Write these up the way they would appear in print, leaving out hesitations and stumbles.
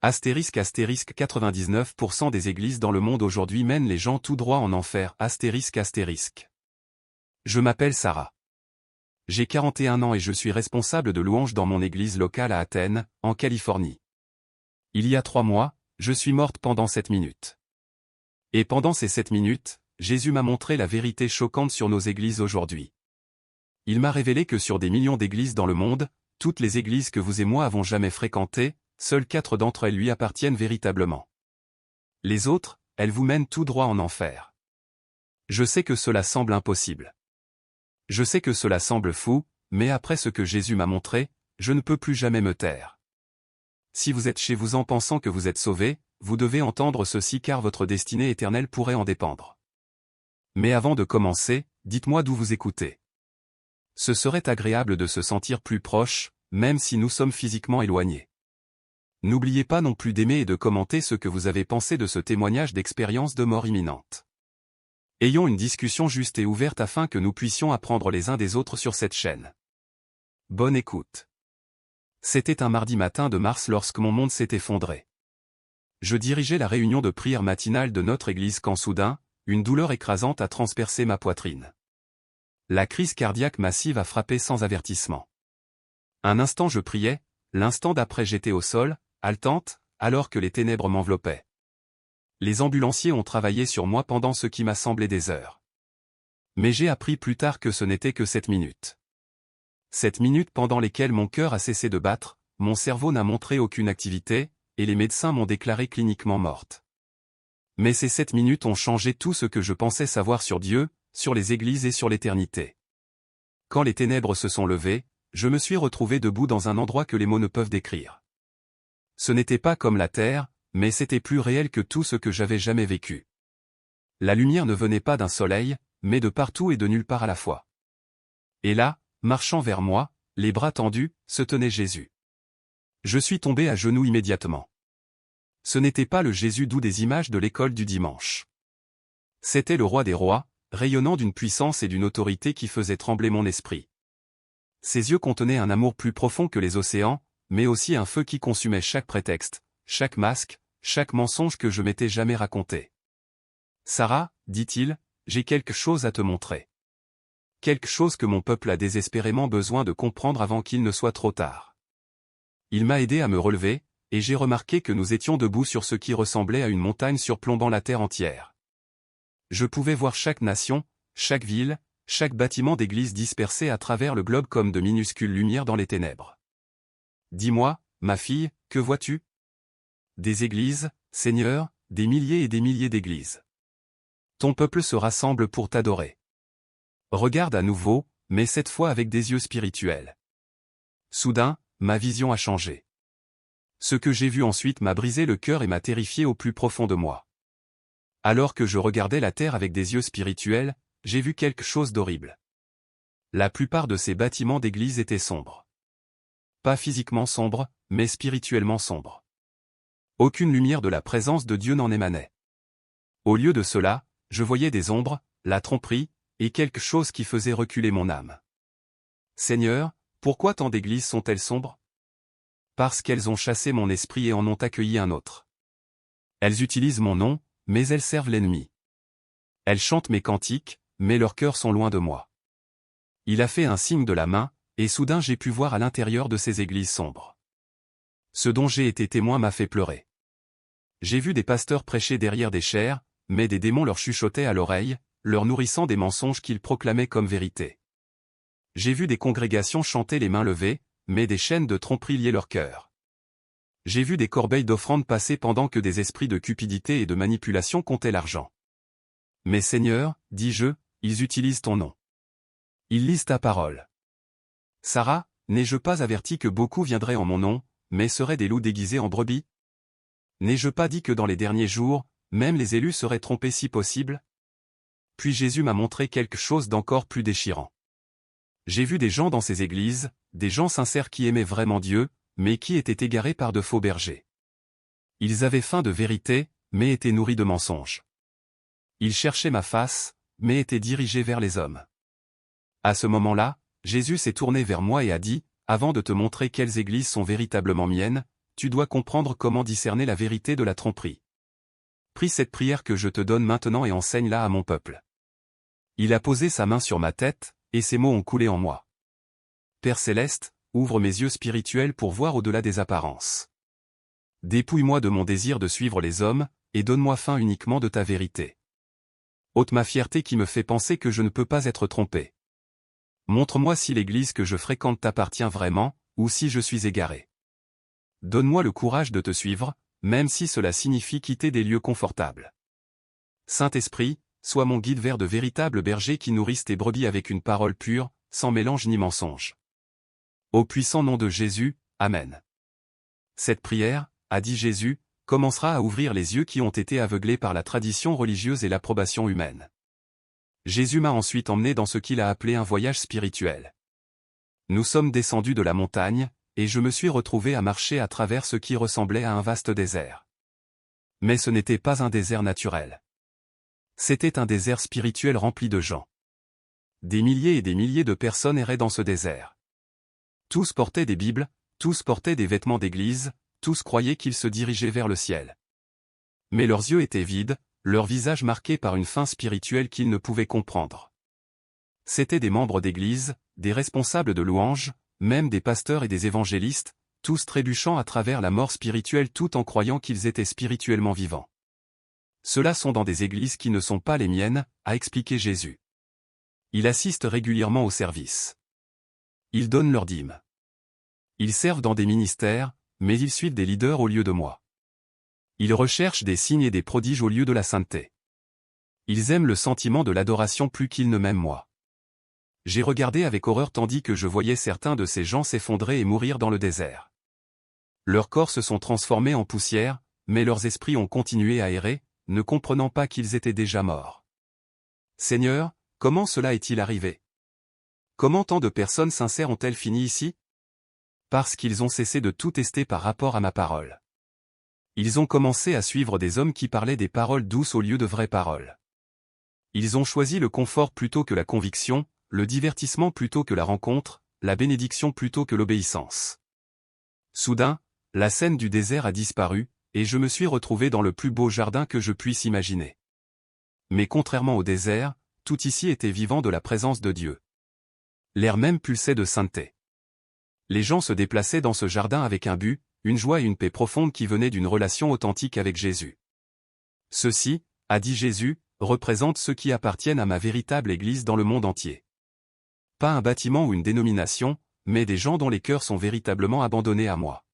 Astérisque 99% des églises dans le monde aujourd'hui mènent les gens tout droit en enfer. Je m'appelle Sarah. J'ai 41 ans et je suis responsable de louanges dans mon église locale à Athènes, en Californie. Il y a 3 mois, je suis morte pendant 7 minutes. Et pendant ces 7 minutes, Jésus m'a montré la vérité choquante sur nos églises aujourd'hui. Il m'a révélé que sur des millions d'églises dans le monde, toutes les églises que vous et moi avons jamais fréquentées, seules 4 d'entre elles lui appartiennent véritablement. Les autres, elles vous mènent tout droit en enfer. Je sais que cela semble impossible. Je sais que cela semble fou, mais après ce que Jésus m'a montré, je ne peux plus jamais me taire. Si vous êtes chez vous en pensant que vous êtes sauvés, vous devez entendre ceci car votre destinée éternelle pourrait en dépendre. Mais avant de commencer, dites-moi d'où vous écoutez. Ce serait agréable de se sentir plus proche, même si nous sommes physiquement éloignés. N'oubliez pas non plus d'aimer et de commenter ce que vous avez pensé de ce témoignage d'expérience de mort imminente. Ayons une discussion juste et ouverte afin que nous puissions apprendre les uns des autres sur cette chaîne. Bonne écoute. C'était un mardi matin de mars lorsque mon monde s'est effondré. Je dirigeais la réunion de prière matinale de notre église quand soudain, une douleur écrasante a transpercé ma poitrine. La crise cardiaque massive a frappé sans avertissement. Un instant je priais, l'instant d'après j'étais au sol, haletante, alors que les ténèbres m'enveloppaient. Les ambulanciers ont travaillé sur moi pendant ce qui m'a semblé des heures. Mais j'ai appris plus tard que ce n'était que 7 minutes. 7 minutes pendant lesquelles mon cœur a cessé de battre, mon cerveau n'a montré aucune activité, et les médecins m'ont déclarée cliniquement morte. Mais ces 7 minutes ont changé tout ce que je pensais savoir sur Dieu, sur les églises et sur l'éternité. Quand les ténèbres se sont levées, je me suis retrouvé debout dans un endroit que les mots ne peuvent décrire. Ce n'était pas comme la terre, mais c'était plus réel que tout ce que j'avais jamais vécu. La lumière ne venait pas d'un soleil, mais de partout et de nulle part à la fois. Et là, marchant vers moi, les bras tendus, se tenait Jésus. Je suis tombé à genoux immédiatement. Ce n'était pas le Jésus doux des images de l'école du dimanche. C'était le roi des rois, rayonnant d'une puissance et d'une autorité qui faisaient trembler mon esprit. Ses yeux contenaient un amour plus profond que les océans, mais aussi un feu qui consumait chaque prétexte, chaque masque, chaque mensonge que je m'étais jamais raconté. « Sarah, dit-il, j'ai quelque chose à te montrer. Quelque chose que mon peuple a désespérément besoin de comprendre avant qu'il ne soit trop tard. » Il m'a aidé à me relever, et j'ai remarqué que nous étions debout sur ce qui ressemblait à une montagne surplombant la terre entière. Je pouvais voir chaque nation, chaque ville, chaque bâtiment d'église dispersé à travers le globe comme de minuscules lumières dans les ténèbres. « Dis-moi, ma fille, que vois-tu ? » Des églises, Seigneur, des milliers et des milliers d'églises. Ton peuple se rassemble pour t'adorer. Regarde à nouveau, mais cette fois avec des yeux spirituels. Soudain, ma vision a changé. Ce que j'ai vu ensuite m'a brisé le cœur et m'a terrifié au plus profond de moi. Alors que je regardais la terre avec des yeux spirituels, j'ai vu quelque chose d'horrible. La plupart de ces bâtiments d'église étaient sombres. Pas physiquement sombres, mais spirituellement sombres. Aucune lumière de la présence de Dieu n'en émanait. Au lieu de cela, je voyais des ombres, la tromperie, et quelque chose qui faisait reculer mon âme. Seigneur, pourquoi tant d'églises sont-elles sombres ? Parce qu'elles ont chassé mon esprit et en ont accueilli un autre. Elles utilisent mon nom, mais elles servent l'ennemi. Elles chantent mes cantiques, mais leurs cœurs sont loin de moi. Il a fait un signe de la main, et soudain j'ai pu voir à l'intérieur de ces églises sombres. Ce dont j'ai été témoin m'a fait pleurer. J'ai vu des pasteurs prêcher derrière des chaires, mais des démons leur chuchotaient à l'oreille, leur nourrissant des mensonges qu'ils proclamaient comme vérité. J'ai vu des congrégations chanter les mains levées, mais des chaînes de tromperie liaient leur cœur. J'ai vu des corbeilles d'offrandes passer pendant que des esprits de cupidité et de manipulation comptaient l'argent. Mais Seigneur, dis-je, ils utilisent ton nom. Ils lisent ta parole. Sarah, n'ai-je pas averti que beaucoup viendraient en mon nom, mais seraient des loups déguisés en brebis ? N'ai-je pas dit que dans les derniers jours, même les élus seraient trompés si possible ? Puis Jésus m'a montré quelque chose d'encore plus déchirant. J'ai vu des gens dans ces églises, des gens sincères qui aimaient vraiment Dieu, mais qui étaient égarés par de faux bergers. Ils avaient faim de vérité, mais étaient nourris de mensonges. Ils cherchaient ma face, mais étaient dirigés vers les hommes. À ce moment-là, Jésus s'est tourné vers moi et a dit, « Avant de te montrer quelles églises sont véritablement miennes, tu dois comprendre comment discerner la vérité de la tromperie. Prie cette prière que je te donne maintenant et enseigne-la à mon peuple. Il a posé sa main sur ma tête, et ses mots ont coulé en moi. Père céleste, ouvre mes yeux spirituels pour voir au-delà des apparences. Dépouille-moi de mon désir de suivre les hommes, et donne-moi faim uniquement de ta vérité. Ôte ma fierté qui me fait penser que je ne peux pas être trompé. Montre-moi si l'église que je fréquente t'appartient vraiment, ou si je suis égaré. Donne-moi le courage de te suivre, même si cela signifie quitter des lieux confortables. Saint-Esprit, sois mon guide vers de véritables bergers qui nourrissent tes brebis avec une parole pure, sans mélange ni mensonge. Au puissant nom de Jésus, Amen. Cette prière, a dit Jésus, commencera à ouvrir les yeux qui ont été aveuglés par la tradition religieuse et l'approbation humaine. Jésus m'a ensuite emmené dans ce qu'il a appelé un voyage spirituel. Nous sommes descendus de la montagne, et je me suis retrouvé à marcher à travers ce qui ressemblait à un vaste désert. Mais ce n'était pas un désert naturel. C'était un désert spirituel rempli de gens. Des milliers et des milliers de personnes erraient dans ce désert. Tous portaient des Bibles, tous portaient des vêtements d'église, tous croyaient qu'ils se dirigeaient vers le ciel. Mais leurs yeux étaient vides, leurs visages marqués par une faim spirituelle qu'ils ne pouvaient comprendre. C'étaient des membres d'église, des responsables de louanges, même des pasteurs et des évangélistes, tous trébuchant à travers la mort spirituelle tout en croyant qu'ils étaient spirituellement vivants. Ceux-là sont dans des églises qui ne sont pas les miennes, a expliqué Jésus. Ils assistent régulièrement au service. Ils donnent leur dîme. Ils servent dans des ministères, mais ils suivent des leaders au lieu de moi. Ils recherchent des signes et des prodiges au lieu de la sainteté. Ils aiment le sentiment de l'adoration plus qu'ils ne m'aiment moi. J'ai regardé avec horreur tandis que je voyais certains de ces gens s'effondrer et mourir dans le désert. Leurs corps se sont transformés en poussière, mais leurs esprits ont continué à errer, ne comprenant pas qu'ils étaient déjà morts. Seigneur, comment cela est-il arrivé? Comment tant de personnes sincères ont-elles fini ici? Parce qu'ils ont cessé de tout tester par rapport à ma parole. Ils ont commencé à suivre des hommes qui parlaient des paroles douces au lieu de vraies paroles. Ils ont choisi le confort plutôt que la conviction, le divertissement plutôt que la rencontre, la bénédiction plutôt que l'obéissance. Soudain, la scène du désert a disparu, et je me suis retrouvé dans le plus beau jardin que je puisse imaginer. Mais contrairement au désert, tout ici était vivant de la présence de Dieu. L'air même pulsait de sainteté. Les gens se déplaçaient dans ce jardin avec un but, une joie et une paix profonde qui venaient d'une relation authentique avec Jésus. Ceux-ci, a dit Jésus, représentent ceux qui appartiennent à ma véritable Église dans le monde entier. Pas un bâtiment ou une dénomination, mais des gens dont les cœurs sont véritablement abandonnés à moi.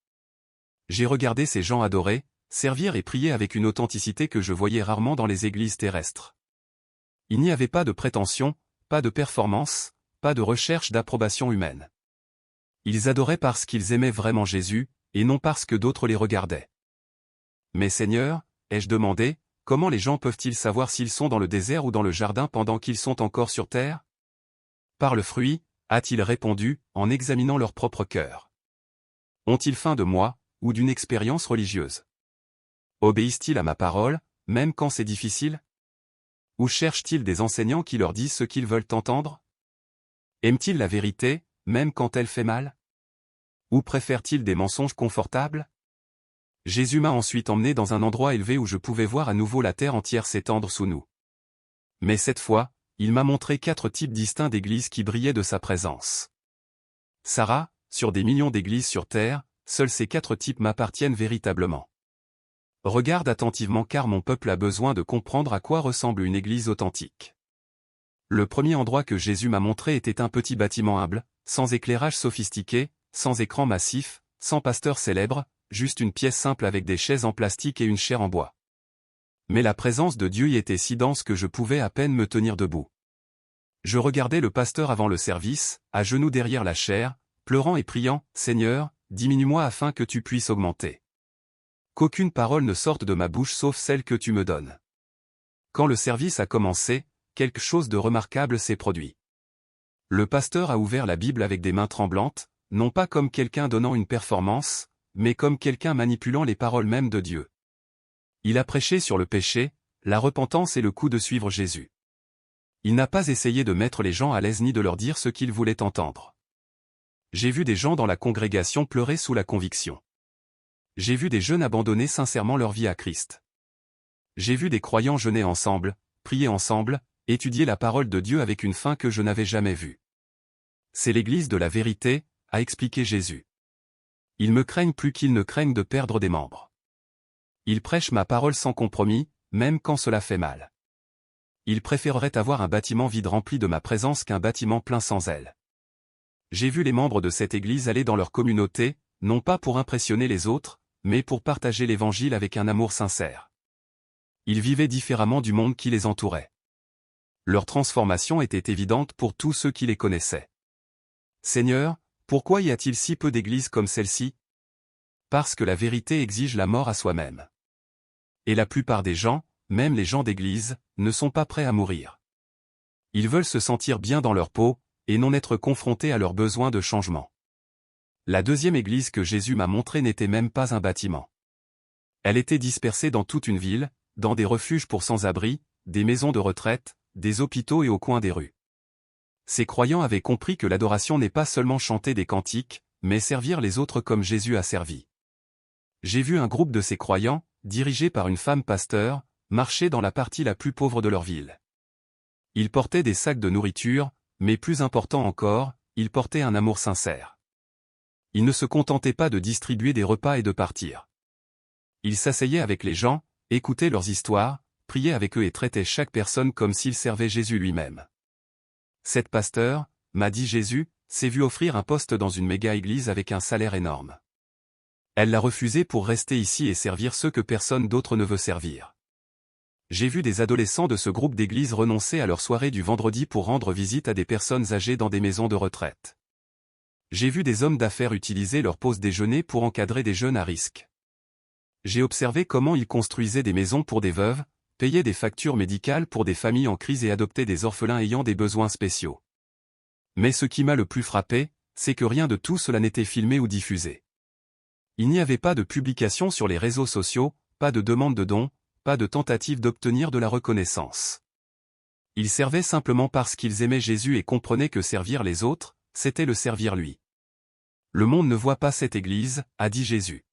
J'ai regardé ces gens adorer, servir et prier avec une authenticité que je voyais rarement dans les églises terrestres. Il n'y avait pas de prétention, pas de performance, pas de recherche d'approbation humaine. Ils adoraient parce qu'ils aimaient vraiment Jésus, et non parce que d'autres les regardaient. Mais Seigneur, ai-je demandé, comment les gens peuvent-ils savoir s'ils sont dans le désert ou dans le jardin pendant qu'ils sont encore sur terre? Par le fruit, a-t-il répondu, en examinant leur propre cœur. Ont-ils faim de moi, ou d'une expérience religieuse? Obéissent-ils à ma parole, même quand c'est difficile? Ou cherchent-ils des enseignants qui leur disent ce qu'ils veulent entendre? Aiment-ils la vérité, même quand elle fait mal? Ou préfèrent-ils des mensonges confortables? Jésus m'a ensuite emmené dans un endroit élevé où je pouvais voir à nouveau la terre entière s'étendre sous nous. Mais cette fois, il m'a montré 4 types distincts d'églises qui brillaient de sa présence. Sarah, sur des millions d'églises sur terre, seuls ces 4 types m'appartiennent véritablement. Regarde attentivement car mon peuple a besoin de comprendre à quoi ressemble une église authentique. Le premier endroit que Jésus m'a montré était un petit bâtiment humble, sans éclairage sophistiqué, sans écran massif, sans pasteur célèbre, juste une pièce simple avec des chaises en plastique et une chaire en bois. Mais la présence de Dieu y était si dense que je pouvais à peine me tenir debout. Je regardais le pasteur avant le service, à genoux derrière la chaire, pleurant et priant, « Seigneur, diminue-moi afin que tu puisses augmenter. Qu'aucune parole ne sorte de ma bouche sauf celle que tu me donnes. » Quand le service a commencé, quelque chose de remarquable s'est produit. Le pasteur a ouvert la Bible avec des mains tremblantes, non pas comme quelqu'un donnant une performance, mais comme quelqu'un manipulant les paroles mêmes de Dieu. Il a prêché sur le péché, la repentance et le coup de suivre Jésus. Il n'a pas essayé de mettre les gens à l'aise ni de leur dire ce qu'ils voulaient entendre. J'ai vu des gens dans la congrégation pleurer sous la conviction. J'ai vu des jeunes abandonner sincèrement leur vie à Christ. J'ai vu des croyants jeûner ensemble, prier ensemble, étudier la parole de Dieu avec une fin que je n'avais jamais vue. C'est l'Église de la vérité, a expliqué Jésus. Ils me craignent plus qu'ils ne craignent de perdre des membres. Ils prêchent ma parole sans compromis, même quand cela fait mal. Ils préféreraient avoir un bâtiment vide rempli de ma présence qu'un bâtiment plein sans elle. J'ai vu les membres de cette Église aller dans leur communauté, non pas pour impressionner les autres, mais pour partager l'Évangile avec un amour sincère. Ils vivaient différemment du monde qui les entourait. Leur transformation était évidente pour tous ceux qui les connaissaient. Seigneur, pourquoi y a-t-il si peu d'églises comme celle-ci? Parce que la vérité exige la mort à soi-même. Et la plupart des gens, même les gens d'église, ne sont pas prêts à mourir. Ils veulent se sentir bien dans leur peau, et non être confrontés à leurs besoins de changement. La deuxième église que Jésus m'a montrée n'était même pas un bâtiment. Elle était dispersée dans toute une ville, dans des refuges pour sans-abri, des maisons de retraite, des hôpitaux et au coin des rues. Ces croyants avaient compris que l'adoration n'est pas seulement chanter des cantiques, mais servir les autres comme Jésus a servi. J'ai vu un groupe de ces croyants, dirigé par une femme pasteur, marcher dans la partie la plus pauvre de leur ville. Ils portaient des sacs de nourriture, mais plus important encore, ils portaient un amour sincère. Ils ne se contentaient pas de distribuer des repas et de partir. Ils s'asseyaient avec les gens, écoutaient leurs histoires, priaient avec eux et traitaient chaque personne comme s'ils servaient Jésus lui-même. Cette pasteur, m'a dit Jésus, s'est vue offrir un poste dans une méga-église avec un salaire énorme. Elle l'a refusé pour rester ici et servir ceux que personne d'autre ne veut servir. J'ai vu des adolescents de ce groupe d'église renoncer à leur soirée du vendredi pour rendre visite à des personnes âgées dans des maisons de retraite. J'ai vu des hommes d'affaires utiliser leur pause déjeuner pour encadrer des jeunes à risque. J'ai observé comment ils construisaient des maisons pour des veuves, payaient des factures médicales pour des familles en crise et adoptaient des orphelins ayant des besoins spéciaux. Mais ce qui m'a le plus frappé, c'est que rien de tout cela n'était filmé ou diffusé. Il n'y avait pas de publication sur les réseaux sociaux, pas de demande de dons, pas de tentative d'obtenir de la reconnaissance. Ils servaient simplement parce qu'ils aimaient Jésus et comprenaient que servir les autres, c'était le servir lui. Le monde ne voit pas cette Église, a dit Jésus.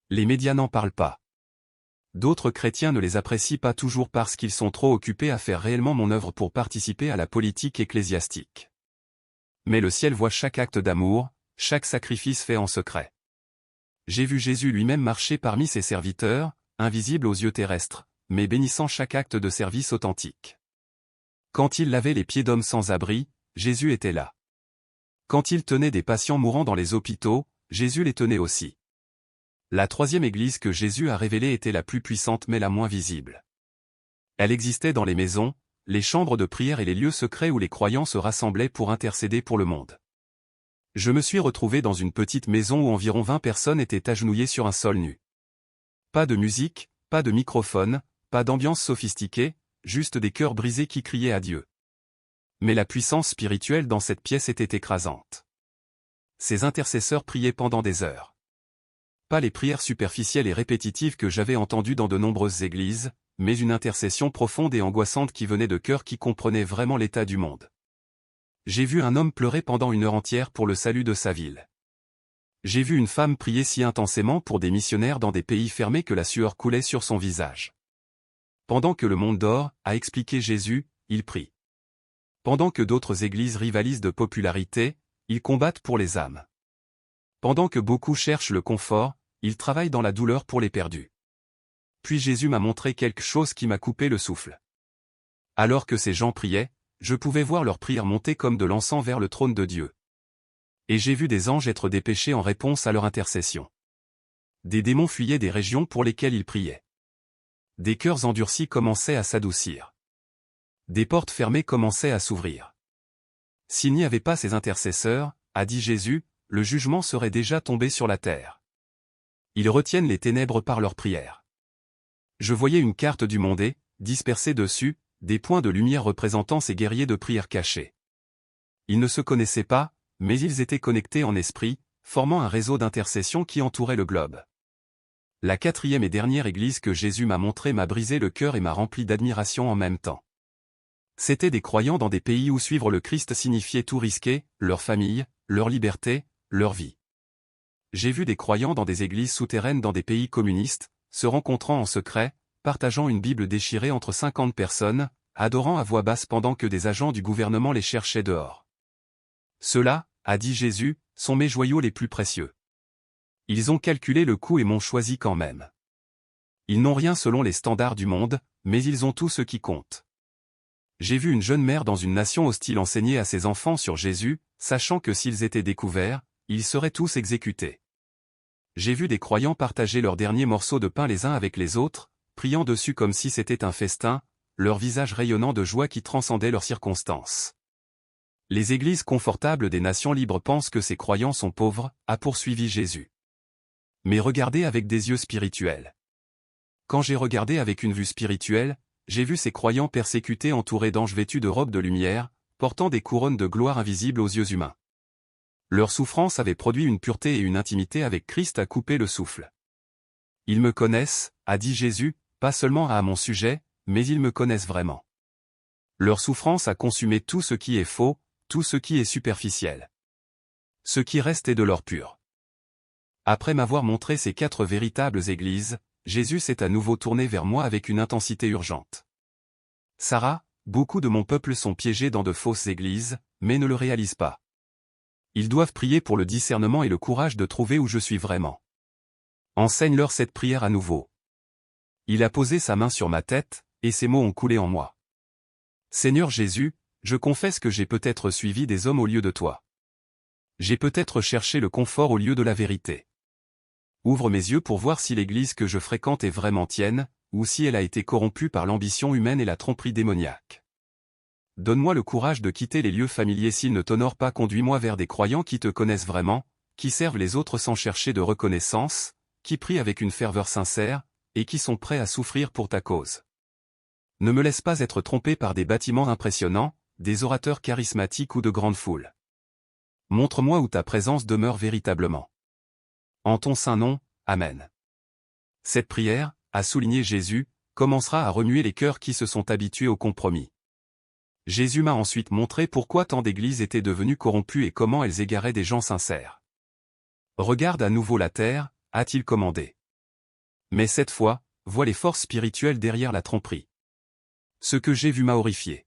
Les médias n'en parlent pas. D'autres chrétiens ne les apprécient pas toujours parce qu'ils sont trop occupés à faire réellement mon œuvre pour participer à la politique ecclésiastique. Mais le ciel voit chaque acte d'amour, chaque sacrifice fait en secret. J'ai vu Jésus lui-même marcher parmi ses serviteurs, invisible aux yeux terrestres, mais bénissant chaque acte de service authentique. Quand il lavait les pieds d'hommes sans abri, Jésus était là. Quand il tenait des patients mourants dans les hôpitaux, Jésus les tenait aussi. La troisième église que Jésus a révélée était la plus puissante mais la moins visible. Elle existait dans les maisons, les chambres de prière et les lieux secrets où les croyants se rassemblaient pour intercéder pour le monde. Je me suis retrouvé dans une petite maison où environ 20 personnes étaient agenouillées sur un sol nu. Pas de musique, pas de microphone, pas d'ambiance sophistiquée, juste des cœurs brisés qui criaient à Dieu. Mais la puissance spirituelle dans cette pièce était écrasante. Ces intercesseurs priaient pendant des heures. Pas les prières superficielles et répétitives que j'avais entendues dans de nombreuses églises, mais une intercession profonde et angoissante qui venait de cœurs qui comprenaient vraiment l'état du monde. J'ai vu un homme pleurer pendant 1 heure entière pour le salut de sa ville. J'ai vu une femme prier si intensément pour des missionnaires dans des pays fermés que la sueur coulait sur son visage. Pendant que le monde dort, a expliqué Jésus, il prie. Pendant que d'autres églises rivalisent de popularité, ils combattent pour les âmes. Pendant que beaucoup cherchent le confort, ils travaillent dans la douleur pour les perdus. Puis Jésus m'a montré quelque chose qui m'a coupé le souffle. Alors que ces gens priaient, je pouvais voir leurs prières monter comme de l'encens vers le trône de Dieu. Et j'ai vu des anges être dépêchés en réponse à leur intercession. Des démons fuyaient des régions pour lesquelles ils priaient. Des cœurs endurcis commençaient à s'adoucir. Des portes fermées commençaient à s'ouvrir. S'il n'y avait pas ces intercesseurs, a dit Jésus, le jugement serait déjà tombé sur la terre. Ils retiennent les ténèbres par leurs prières. Je voyais une carte du monde et, dispersée dessus, des points de lumière représentant ces guerriers de prière cachés. Ils ne se connaissaient pas, mais ils étaient connectés en esprit, formant un réseau d'intercession qui entourait le globe. La 4e et dernière église que Jésus m'a montrée m'a brisé le cœur et m'a rempli d'admiration en même temps. C'étaient des croyants dans des pays où suivre le Christ signifiait tout risquer, leur famille, leur liberté, leur vie. J'ai vu des croyants dans des églises souterraines dans des pays communistes, se rencontrant en secret, partageant une Bible déchirée entre 50 personnes, adorant à voix basse pendant que des agents du gouvernement les cherchaient dehors. Ceux-là, a dit Jésus, sont mes joyaux les plus précieux. Ils ont calculé le coût et m'ont choisi quand même. Ils n'ont rien selon les standards du monde, mais ils ont tout ce qui compte. J'ai vu une jeune mère dans une nation hostile enseigner à ses enfants sur Jésus, sachant que s'ils étaient découverts, ils seraient tous exécutés. J'ai vu des croyants partager leurs derniers morceaux de pain les uns avec les autres, priant dessus comme si c'était un festin, leur visage rayonnant de joie qui transcendait leurs circonstances. Les églises confortables des nations libres pensent que ces croyants sont pauvres, a poursuivi Jésus. Mais regardez avec des yeux spirituels. Quand j'ai regardé avec une vue spirituelle, j'ai vu ces croyants persécutés entourés d'anges vêtus de robes de lumière, portant des couronnes de gloire invisibles aux yeux humains. Leur souffrance avait produit une pureté et une intimité avec Christ à couper le souffle. Ils me connaissent, a dit Jésus, pas seulement à mon sujet, mais ils me connaissent vraiment. Leur souffrance a consumé tout ce qui est faux, tout ce qui est superficiel. Ce qui reste est de l'or pur. Après m'avoir montré ces 4 véritables églises, Jésus s'est à nouveau tourné vers moi avec une intensité urgente. Sarah, beaucoup de mon peuple sont piégés dans de fausses églises, mais ne le réalisent pas. Ils doivent prier pour le discernement et le courage de trouver où je suis vraiment. Enseigne-leur cette prière à nouveau. Il a posé sa main sur ma tête, et ses mots ont coulé en moi. Seigneur Jésus, je confesse que j'ai peut-être suivi des hommes au lieu de toi. J'ai peut-être cherché le confort au lieu de la vérité. Ouvre mes yeux pour voir si l'église que je fréquente est vraiment tienne, ou si elle a été corrompue par l'ambition humaine et la tromperie démoniaque. Donne-moi le courage de quitter les lieux familiers s'ils ne t'honorent pas. Conduis-moi vers des croyants qui te connaissent vraiment, qui servent les autres sans chercher de reconnaissance, qui prient avec une ferveur sincère, et qui sont prêts à souffrir pour ta cause. Ne me laisse pas être trompé par des bâtiments impressionnants, des orateurs charismatiques ou de grandes foules. Montre-moi où ta présence demeure véritablement. En ton saint nom, Amen. Cette prière, a souligné Jésus, commencera à remuer les cœurs qui se sont habitués au compromis. Jésus m'a ensuite montré pourquoi tant d'églises étaient devenues corrompues et comment elles égaraient des gens sincères. Regarde à nouveau la terre, a-t-il commandé. Mais cette fois, vois les forces spirituelles derrière la tromperie. Ce que j'ai vu m'a horrifié.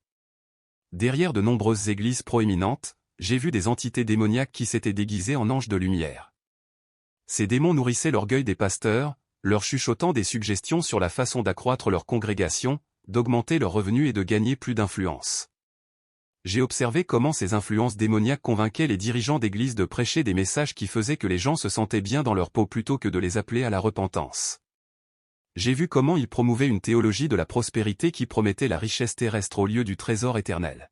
Derrière de nombreuses églises proéminentes, j'ai vu des entités démoniaques qui s'étaient déguisées en anges de lumière. Ces démons nourrissaient l'orgueil des pasteurs, leur chuchotant des suggestions sur la façon d'accroître leur congrégation, d'augmenter leurs revenus et de gagner plus d'influence. J'ai observé comment ces influences démoniaques convainquaient les dirigeants d'église de prêcher des messages qui faisaient que les gens se sentaient bien dans leur peau plutôt que de les appeler à la repentance. J'ai vu comment ils promouvaient une théologie de la prospérité qui promettait la richesse terrestre au lieu du trésor éternel.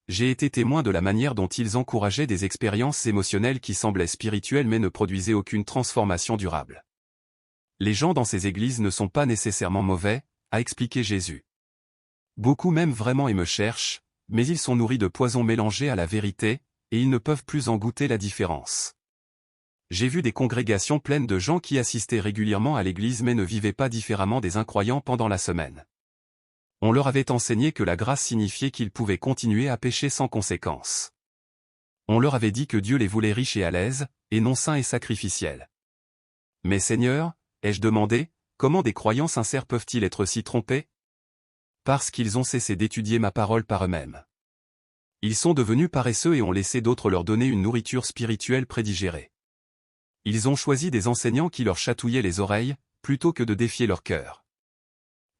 J'ai été témoin de la manière dont ils encourageaient des expériences émotionnelles qui semblaient spirituelles mais ne produisaient aucune transformation durable. Les gens dans ces églises ne sont pas nécessairement mauvais, a expliqué Jésus. Beaucoup m'aiment vraiment et me cherchent, mais ils sont nourris de poison mélangé à la vérité, et ils ne peuvent plus en goûter la différence. J'ai vu des congrégations pleines de gens qui assistaient régulièrement à l'église mais ne vivaient pas différemment des incroyants pendant la semaine. On leur avait enseigné que la grâce signifiait qu'ils pouvaient continuer à pécher sans conséquence. On leur avait dit que Dieu les voulait riches et à l'aise, et non saints et sacrificiels. Mais Seigneur, ai-je demandé, comment des croyants sincères peuvent-ils être si trompés? Parce qu'ils ont cessé d'étudier ma parole par eux-mêmes. Ils sont devenus paresseux et ont laissé d'autres leur donner une nourriture spirituelle prédigérée. Ils ont choisi des enseignants qui leur chatouillaient les oreilles, plutôt que de défier leur cœur.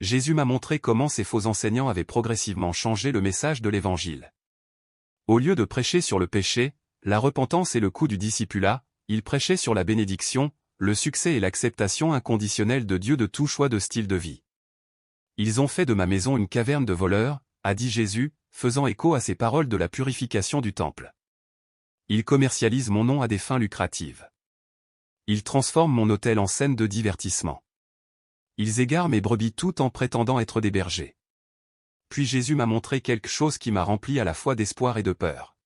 Jésus m'a montré comment ces faux enseignants avaient progressivement changé le message de l'Évangile. Au lieu de prêcher sur le péché, la repentance et le coût du discipulat, ils prêchaient sur la bénédiction, le succès et l'acceptation inconditionnelle de Dieu de tout choix de style de vie. Ils ont fait de ma maison une caverne de voleurs, a dit Jésus, faisant écho à ces paroles de la purification du temple. Ils commercialisent mon nom à des fins lucratives. Ils transforment mon autel en scène de divertissement. Ils égarent mes brebis tout en prétendant être des bergers. Puis Jésus m'a montré quelque chose qui m'a rempli à la fois d'espoir et de peur.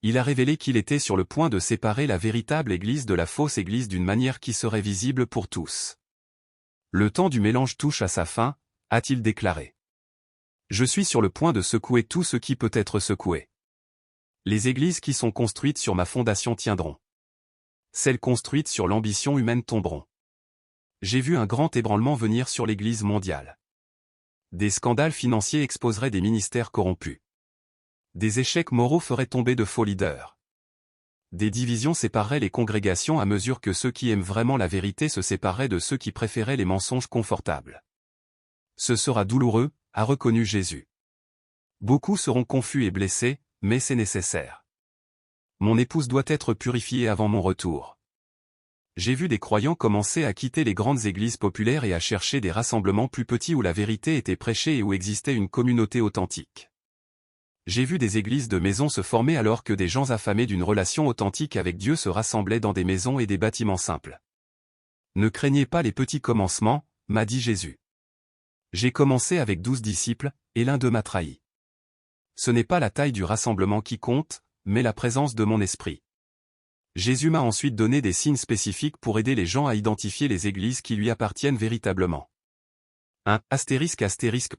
Il a révélé qu'il était sur le point de séparer la véritable Église de la fausse Église d'une manière qui serait visible pour tous. Le temps du mélange touche à sa fin, a-t-il déclaré. Je suis sur le point de secouer tout ce qui peut être secoué. Les églises qui sont construites sur ma fondation tiendront. celles construites sur l'ambition humaine tomberont. J'ai vu un grand ébranlement venir sur l'Église mondiale. Des scandales financiers exposeraient des ministères corrompus. Des échecs moraux feraient tomber de faux leaders. Des divisions sépareraient les congrégations à mesure que ceux qui aiment vraiment la vérité se sépareraient de ceux qui préféraient les mensonges confortables. Ce sera douloureux, a reconnu Jésus. Beaucoup seront confus et blessés, mais c'est nécessaire. Mon épouse doit être purifiée avant mon retour. J'ai vu des croyants commencer à quitter les grandes églises populaires et à chercher des rassemblements plus petits où la vérité était prêchée et où existait une communauté authentique. J'ai vu des églises de maisons se former alors que des gens affamés d'une relation authentique avec Dieu se rassemblaient dans des maisons et des bâtiments simples. Ne craignez pas les petits commencements, m'a dit Jésus. J'ai commencé avec 12 disciples, et l'un d'eux m'a trahi. Ce n'est pas la taille du rassemblement qui compte, mais la présence de mon esprit. Jésus m'a ensuite donné des signes spécifiques pour aider les gens à identifier les églises qui lui appartiennent véritablement. 1.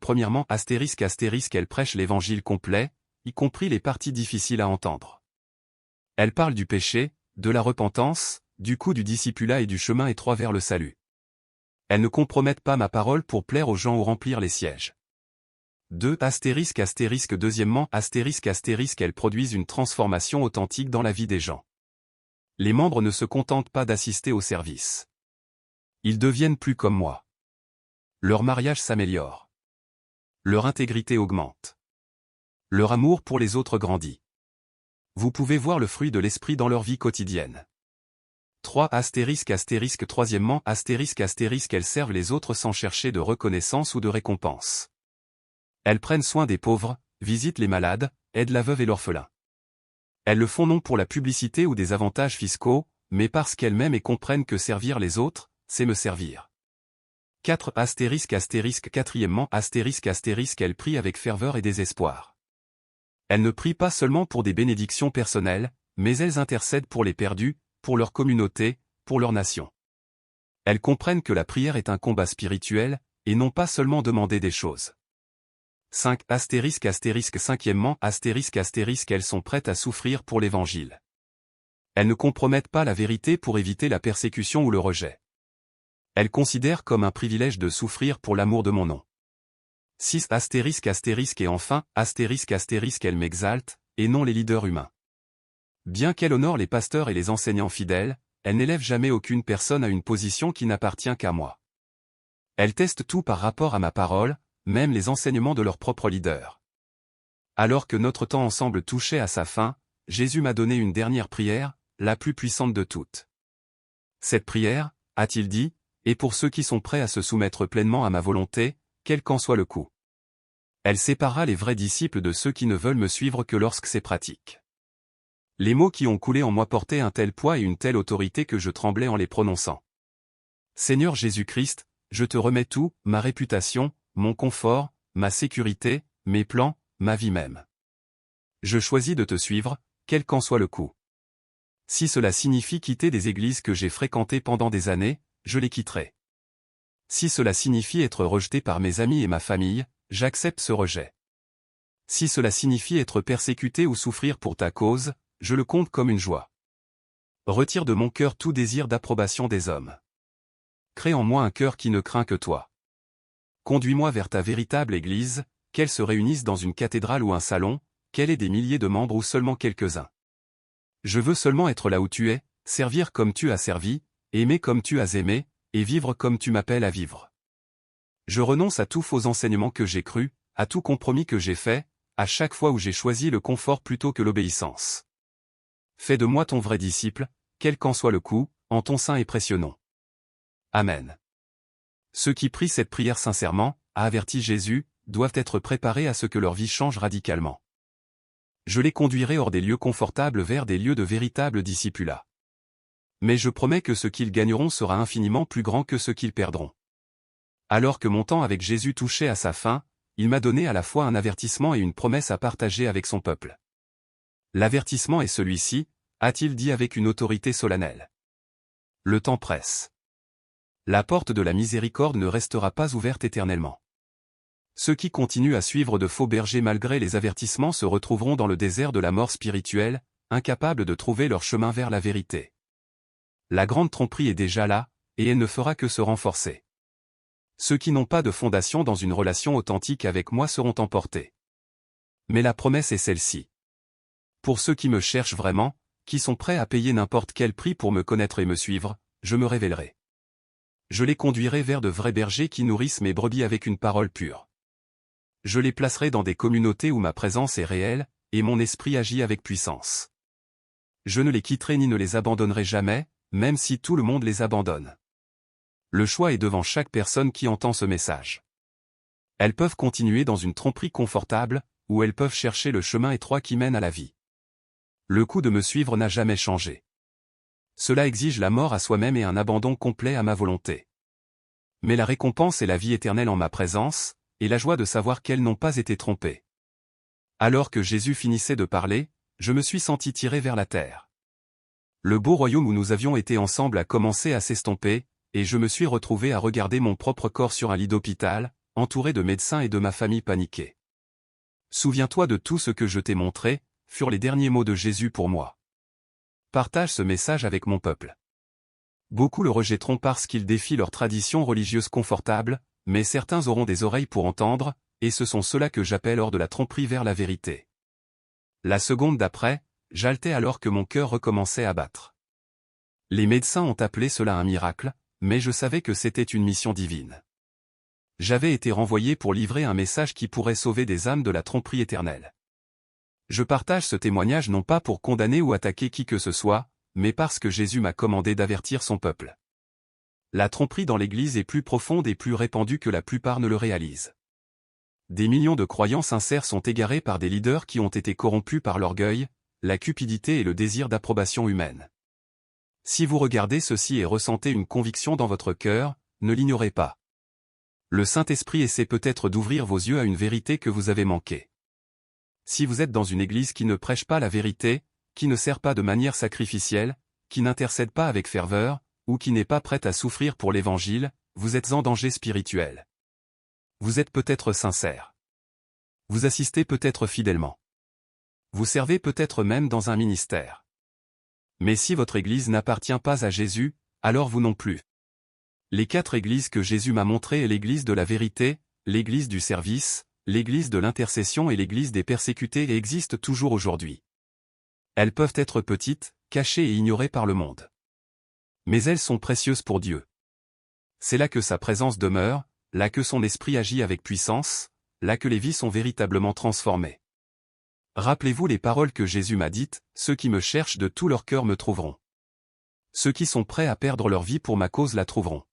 Premièrement, elle prêche l'évangile complet, y compris les parties difficiles à entendre. Elle parle du péché, de la repentance, du coût du discipulat et du chemin étroit vers le salut. Elles ne compromettent pas ma parole pour plaire aux gens ou remplir les sièges. 2. Deuxièmement, elles produisent une transformation authentique dans la vie des gens. Les membres ne se contentent pas d'assister au service. Ils deviennent plus comme moi. Leur mariage s'améliore. Leur intégrité augmente. Leur amour pour les autres grandit. Vous pouvez voir le fruit de l'esprit dans leur vie quotidienne. 3. Troisièmement, elles servent les autres sans chercher de reconnaissance ou de récompense. Elles prennent soin des pauvres, visitent les malades, aident la veuve et l'orphelin. Elles le font non pour la publicité ou des avantages fiscaux, mais parce qu'elles m'aiment et comprennent que servir les autres, c'est me servir. 4. Quatrièmement, elles prient avec ferveur et désespoir. Elles ne prient pas seulement pour des bénédictions personnelles, mais elles intercèdent pour les perdus, pour leur communauté, pour leur nation. Elles comprennent que la prière est un combat spirituel, et non pas seulement demander des choses. 5. Cinquièmement, elles sont prêtes à souffrir pour l'Évangile. Elles ne compromettent pas la vérité pour éviter la persécution ou le rejet. Elles considèrent comme un privilège de souffrir pour l'amour de mon nom. 6. Et enfin, elles m'exaltent, et non les leaders humains. Bien qu'elle honore les pasteurs et les enseignants fidèles, elle n'élève jamais aucune personne à une position qui n'appartient qu'à moi. Elle teste tout par rapport à ma parole, même les enseignements de leur propre leader. Alors que notre temps ensemble touchait à sa fin, Jésus m'a donné une dernière prière, la plus puissante de toutes. Cette prière, a-t-il dit, est pour ceux qui sont prêts à se soumettre pleinement à ma volonté, quel qu'en soit le coût. Elle séparera les vrais disciples de ceux qui ne veulent me suivre que lorsque c'est pratique. Les mots qui ont coulé en moi portaient un tel poids et une telle autorité que je tremblais en les prononçant. Seigneur Jésus-Christ, je te remets tout, ma réputation, mon confort, ma sécurité, mes plans, ma vie même. Je choisis de te suivre, quel qu'en soit le coût. Si cela signifie quitter des églises que j'ai fréquentées pendant des années, je les quitterai. Si cela signifie être rejeté par mes amis et ma famille, j'accepte ce rejet. Si cela signifie être persécuté ou souffrir pour ta cause, je le compte comme une joie. Retire de mon cœur tout désir d'approbation des hommes. Crée en moi un cœur qui ne craint que toi. Conduis-moi vers ta véritable Église, qu'elle se réunisse dans une cathédrale ou un salon, qu'elle ait des milliers de membres ou seulement quelques-uns. Je veux seulement être là où tu es, servir comme tu as servi, aimer comme tu as aimé, et vivre comme tu m'appelles à vivre. Je renonce à tous faux enseignements que j'ai crus, à tout compromis que j'ai fait, à chaque fois où j'ai choisi le confort plutôt que l'obéissance. Fais de moi ton vrai disciple, quel qu'en soit le coût, en ton saint et précieux nom. Amen. Ceux qui prient cette prière sincèrement, a averti Jésus, doivent être préparés à ce que leur vie change radicalement. Je les conduirai hors des lieux confortables vers des lieux de véritable discipulat. Mais je promets que ce qu'ils gagneront sera infiniment plus grand que ce qu'ils perdront. Alors que mon temps avec Jésus touchait à sa fin, il m'a donné à la fois un avertissement et une promesse à partager avec son peuple. L'avertissement est celui-ci, a-t-il dit avec une autorité solennelle. Le temps presse. La porte de la miséricorde ne restera pas ouverte éternellement. Ceux qui continuent à suivre de faux bergers malgré les avertissements se retrouveront dans le désert de la mort spirituelle, incapables de trouver leur chemin vers la vérité. La grande tromperie est déjà là, et elle ne fera que se renforcer. Ceux qui n'ont pas de fondation dans une relation authentique avec moi seront emportés. Mais la promesse est celle-ci. Pour ceux qui me cherchent vraiment, qui sont prêts à payer n'importe quel prix pour me connaître et me suivre, je me révélerai. Je les conduirai vers de vrais bergers qui nourrissent mes brebis avec une parole pure. Je les placerai dans des communautés où ma présence est réelle, et mon esprit agit avec puissance. Je ne les quitterai ni ne les abandonnerai jamais, même si tout le monde les abandonne. Le choix est devant chaque personne qui entend ce message. Elles peuvent continuer dans une tromperie confortable, ou elles peuvent chercher le chemin étroit qui mène à la vie. Le coup de me suivre n'a jamais changé. Cela exige la mort à soi-même et un abandon complet à ma volonté. Mais la récompense est la vie éternelle en ma présence, et la joie de savoir qu'elles n'ont pas été trompées. Alors que Jésus finissait de parler, je me suis senti tiré vers la terre. Le beau royaume où nous avions été ensemble a commencé à s'estomper, et je me suis retrouvé à regarder mon propre corps sur un lit d'hôpital, entouré de médecins et de ma famille paniquée. Souviens-toi de tout ce que je t'ai montré, furent les derniers mots de Jésus pour moi. Partage ce message avec mon peuple. Beaucoup le rejetteront parce qu'il défie leur tradition religieuse confortable, mais certains auront des oreilles pour entendre, et ce sont ceux-là que j'appelle hors de la tromperie vers la vérité. La seconde d'après, j'haletais alors que mon cœur recommençait à battre. Les médecins ont appelé cela un miracle, mais je savais que c'était une mission divine. J'avais été renvoyé pour livrer un message qui pourrait sauver des âmes de la tromperie éternelle. Je partage ce témoignage non pas pour condamner ou attaquer qui que ce soit, mais parce que Jésus m'a commandé d'avertir son peuple. La tromperie dans l'Église est plus profonde et plus répandue que la plupart ne le réalisent. Des millions de croyants sincères sont égarés par des leaders qui ont été corrompus par l'orgueil, la cupidité et le désir d'approbation humaine. Si vous regardez ceci et ressentez une conviction dans votre cœur, ne l'ignorez pas. Le Saint-Esprit essaie peut-être d'ouvrir vos yeux à une vérité que vous avez manquée. Si vous êtes dans une église qui ne prêche pas la vérité, qui ne sert pas de manière sacrificielle, qui n'intercède pas avec ferveur, ou qui n'est pas prête à souffrir pour l'évangile, vous êtes en danger spirituel. Vous êtes peut-être sincère. Vous assistez peut-être fidèlement. Vous servez peut-être même dans un ministère. Mais si votre église n'appartient pas à Jésus, alors vous non plus. Les 4 églises que Jésus m'a montrées est l'église de la vérité, l'église du service, l'église de l'intercession et l'église des persécutés et existent toujours aujourd'hui. Elles peuvent être petites, cachées et ignorées par le monde. Mais elles sont précieuses pour Dieu. C'est là que sa présence demeure, là que son esprit agit avec puissance, là que les vies sont véritablement transformées. Rappelez-vous les paroles que Jésus m'a dites, ceux qui me cherchent de tout leur cœur me trouveront. Ceux qui sont prêts à perdre leur vie pour ma cause la trouveront.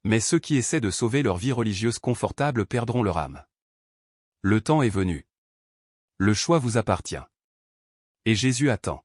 Mais ceux qui essaient de sauver leur vie religieuse confortable perdront leur âme. Le temps est venu. Le choix vous appartient. Et Jésus attend.